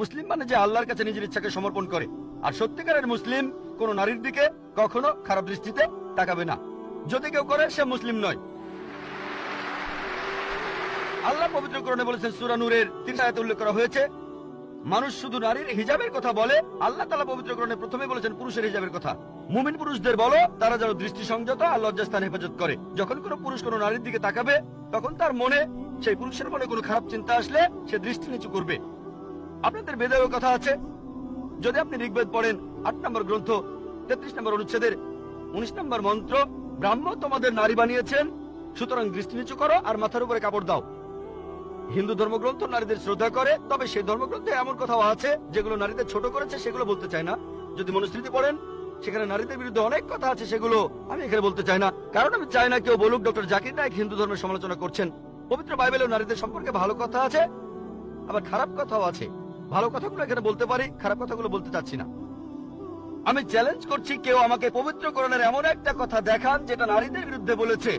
মুসলিম মানে যে আল্লাহর কাছে নিজের ইচ্ছাকে সমর্পণ করে। আর সত্যিকারের মুসলিম কোন নারীর দিকে কখনো খারাপ দৃষ্টিতে তাকাবে না। যদি কেউ করে সে মুসলিম নয়। আল্লাহ পবিত্র কোরআনে বলেছেন, সূরা নূরের ৩ আয়াতে উল্লেখ করা হয়েছে, মানুষ শুধু নারীর হিজাবের কথা বলে। আল্লাহ তাআলা পবিত্র কোরআনে প্রথমে বলেছেন পুরুষের হিজাবের কথা। মুমিন পুরুষদের বলো তারা যেন দৃষ্টি সংযত আর লজ্জাস্থান হেফাজত করে। যখন কোনো পুরুষ কোনো নারীর দিকে তাকাবে তখন তার মনে, সেই পুরুষের মনে কোনো খারাপ চিন্তা আসলে সে দৃষ্টি নিচু করবে। আপনাদের বেদেও কথা আছে, যদি আপনি ঋগ্বেদ পড়েন ৮ নম্বর গ্রন্থ ৩৩ নম্বর অনুচ্ছেদের ১৯ নম্বর মন্ত্র, ব্রাহ্ম তোমাদের নারী বানিয়েছেন, সুতরাং দৃষ্টি নিচু করো আর মাথার উপরে কাপড় দাও। হিন্দু ধর্মগ্রন্থ নারীদের শ্রদ্ধা করে, তবে সেই ধর্মগ্রন্থে এমন কথাও আছে যেগুলো নারীদের ছোট করেছে, সেগুলো বলতে চায় না। যদি মনুস্মৃতি পড়েন সেখানে নারীদের বিরুদ্ধে অনেক কথা আছে, সেগুলো আমি এখানে বলতে চাই না, কারণ আমি চাই না কেউ বলুক ডক্টর জাকির নায়েক হিন্দু ধর্মের সমালোচনা করছেন। পবিত্র বাইবেলেও নারীদের সম্পর্কে ভালো কথা আছে, আবার খারাপ কথাও আছে। ভালো কথাগুলো এখানে বলতে পারি, খারাপ কথাগুলো বলতে চাচ্ছি না। আমি চ্যালেঞ্জ করছি, কেউ আমাকে পবিত্র কোরআনের এমন একটা কথা দেখান যেটা নারীদের বিরুদ্ধে বলেছে।